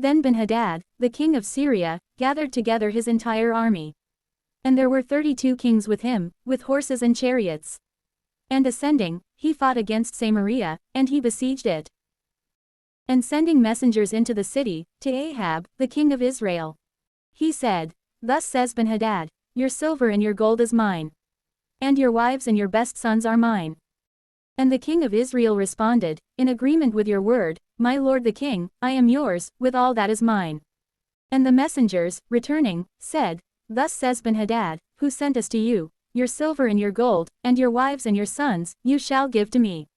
Then Ben-Hadad, the king of Syria, gathered together his entire army. And there were 32 kings with him, with horses and chariots. And ascending, he fought against Samaria, and he besieged it. And sending messengers into the city, to Ahab, the king of Israel, he said, Thus says Ben-Hadad, Your silver and your gold is mine. And your wives and your best sons are mine. And the king of Israel responded, In agreement with your word, my lord the king, I am yours, with all that is mine. And the messengers, returning, said, Thus says Ben-Hadad, who sent us to you, Your silver and your gold, and your wives and your sons, you shall give to me.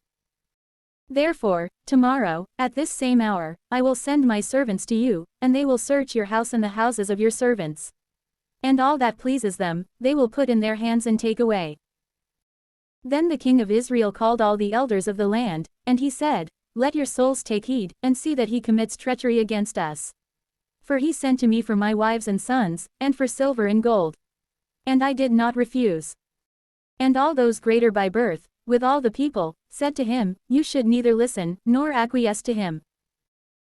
Therefore, tomorrow, at this same hour, I will send my servants to you, and they will search your house and the houses of your servants. And all that pleases them, they will put in their hands and take away. Then the king of Israel called all the elders of the land, and he said, Let your souls take heed, and see that he commits treachery against us. For he sent to me for my wives and sons, and for silver and gold. And I did not refuse. And all those greater by birth, with all the people, said to him, You should neither listen, nor acquiesce to him.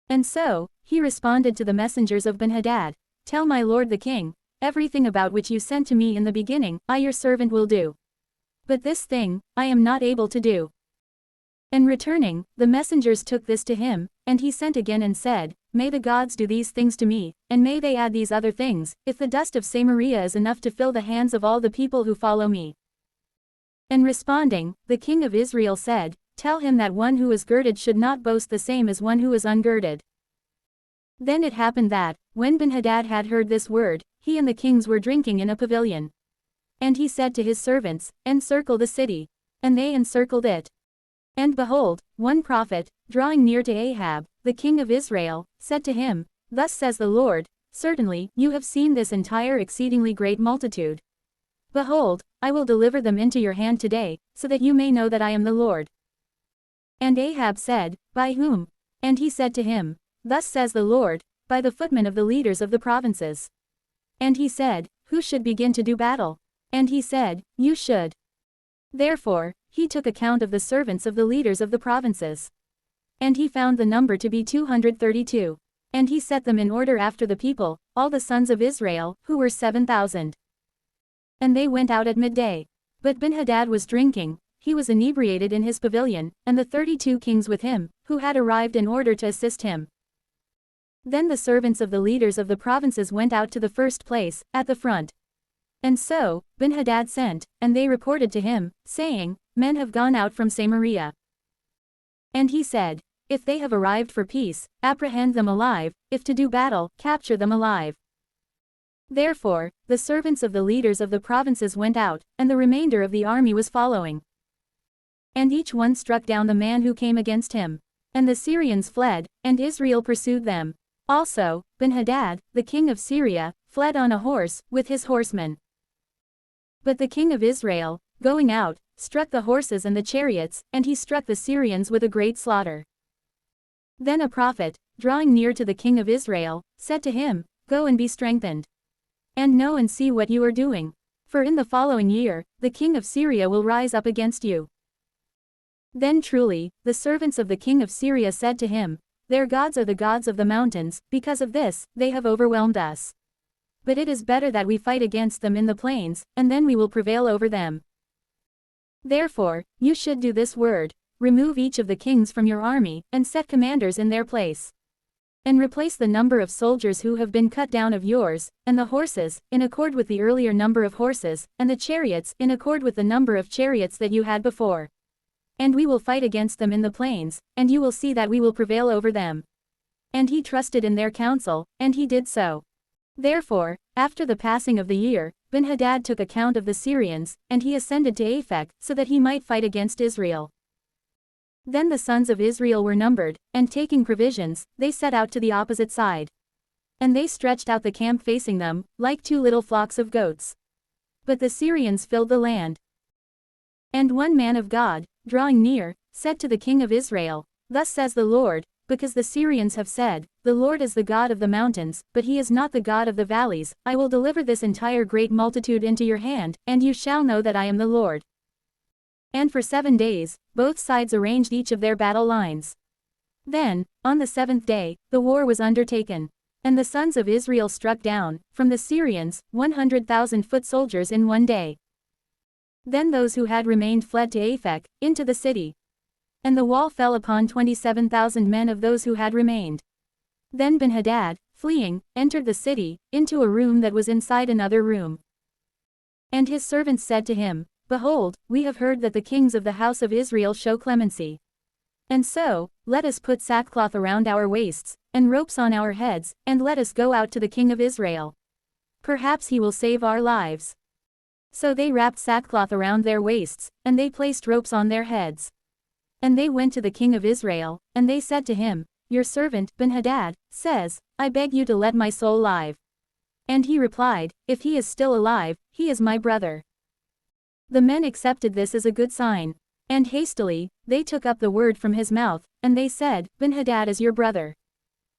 And so, he responded to the messengers of Ben-Hadad, Tell my lord the king, everything about which you sent to me in the beginning, I your servant will do. But this thing, I am not able to do. And returning, the messengers took this to him, and he sent again and said, May the gods do these things to me, and may they add these other things, if the dust of Samaria is enough to fill the hands of all the people who follow me. And responding, the king of Israel said, Tell him that one who is girded should not boast the same as one who is ungirded. Then it happened that, when Ben-Hadad had heard this word, he and the kings were drinking in a pavilion. And he said to his servants, Encircle the city. And they encircled it. And behold, one prophet, drawing near to Ahab, the king of Israel, said to him, Thus says the Lord, Certainly, you have seen this entire exceedingly great multitude. Behold, I will deliver them into your hand today, so that you may know that I am the Lord. And Ahab said, By whom? And he said to him, Thus says the Lord, By the footmen of the leaders of the provinces. And he said, Who should begin to do battle? And he said, You should. Therefore, he took account of the servants of the leaders of the provinces. And he found the number to be 232. And he set them in order after the people, all the sons of Israel, who were 7,000. And they went out at midday. But Ben-Hadad was drinking, he was inebriated in his pavilion, and the 32 kings with him, who had arrived in order to assist him. Then the servants of the leaders of the provinces went out to the first place, at the front. And so, Ben-Hadad sent, and they reported to him, saying, Men have gone out from Samaria. And he said, If they have arrived for peace, apprehend them alive, if to do battle, capture them alive. Therefore, the servants of the leaders of the provinces went out, and the remainder of the army was following. And each one struck down the man who came against him. And the Syrians fled, and Israel pursued them. Also, Ben-Hadad, the king of Syria, fled on a horse, with his horsemen. But the king of Israel, going out, struck the horses and the chariots, and he struck the Syrians with a great slaughter. Then a prophet, drawing near to the king of Israel, said to him, Go and be strengthened. And know and see what you are doing. For in the following year, the king of Syria will rise up against you. Then truly, the servants of the king of Syria said to him, Their gods are the gods of the mountains, because of this, they have overwhelmed us. But it is better that we fight against them in the plains, and then we will prevail over them. Therefore, you should do this word, remove each of the kings from your army, and set commanders in their place. And replace the number of soldiers who have been cut down of yours, and the horses, in accord with the earlier number of horses, and the chariots, in accord with the number of chariots that you had before. And we will fight against them in the plains, and you will see that we will prevail over them. And he trusted in their counsel, and he did so. Therefore, after the passing of the year, Ben-Hadad took account of the Syrians, and he ascended to Aphek, so that he might fight against Israel. Then the sons of Israel were numbered, and taking provisions, they set out to the opposite side. And they stretched out the camp facing them, like 2 little flocks of goats. But the Syrians filled the land. And one man of God, drawing near, said to the king of Israel, Thus says the Lord, because the Syrians have said, The Lord is the God of the mountains, but he is not the God of the valleys, I will deliver this entire great multitude into your hand, and you shall know that I am the Lord. And for 7 days, both sides arranged each of their battle lines. Then, on the 7th day, the war was undertaken. And the sons of Israel struck down, from the Syrians, 100,000 foot soldiers in one day. Then those who had remained fled to Aphek, into the city. And the wall fell upon 27,000 men of those who had remained. Then Ben-Hadad, fleeing, entered the city, into a room that was inside another room. And his servants said to him, Behold, we have heard that the kings of the house of Israel show clemency. And so, let us put sackcloth around our waists, and ropes on our heads, and let us go out to the king of Israel. Perhaps he will save our lives. So they wrapped sackcloth around their waists, and they placed ropes on their heads. And they went to the king of Israel, and they said to him, Your servant, Ben-Hadad, says, I beg you to let my soul live. And he replied, If he is still alive, he is my brother. The men accepted this as a good sign. And hastily, they took up the word from his mouth, and they said, Ben-Hadad is your brother.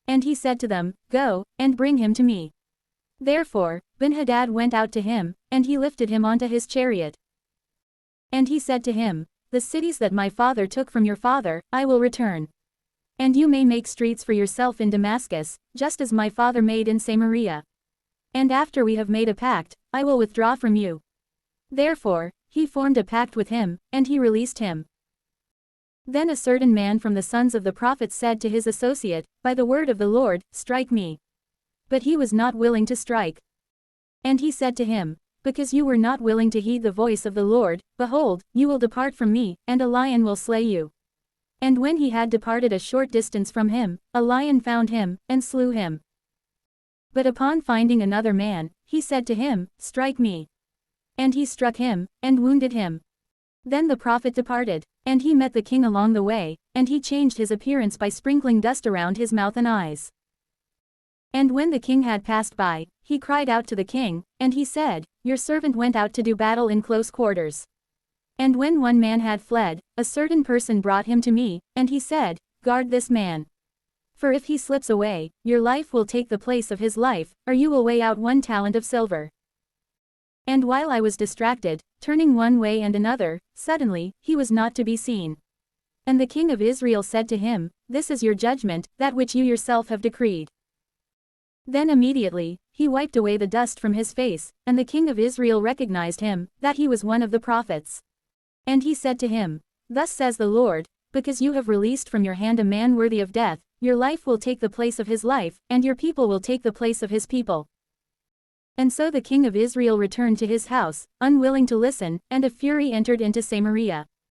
And he said to them, Go, and bring him to me. Therefore, Ben-Hadad went out to him, and he lifted him onto his chariot. And he said to him, The cities that my father took from your father, I will return. And you may make streets for yourself in Damascus, just as my father made in Samaria. And after we have made a pact, I will withdraw from you. Therefore, he formed a pact with him, and he released him. Then a certain man from the sons of the prophets said to his associate, By the word of the Lord, strike me. But he was not willing to strike. And he said to him, Because you were not willing to heed the voice of the Lord, behold, you will depart from me, and a lion will slay you. And when he had departed a short distance from him, a lion found him, and slew him. But upon finding another man, he said to him, Strike me. And he struck him, and wounded him. Then the prophet departed, and he met the king along the way, and he changed his appearance by sprinkling dust around his mouth and eyes. And when the king had passed by, he cried out to the king, and he said, Your servant went out to do battle in close quarters. And when one man had fled, a certain person brought him to me, and he said, Guard this man. For if he slips away, your life will take the place of his life, or you will weigh out 1 talent of silver. And while I was distracted, turning one way and another, suddenly, he was not to be seen. And the king of Israel said to him, This is your judgment, that which you yourself have decreed. Then immediately, he wiped away the dust from his face, and the king of Israel recognized him, that he was one of the prophets. And he said to him, Thus says the Lord, Because you have released from your hand a man worthy of death, your life will take the place of his life, and your people will take the place of his people. And so the king of Israel returned to his house, unwilling to listen, and a fury entered into Samaria.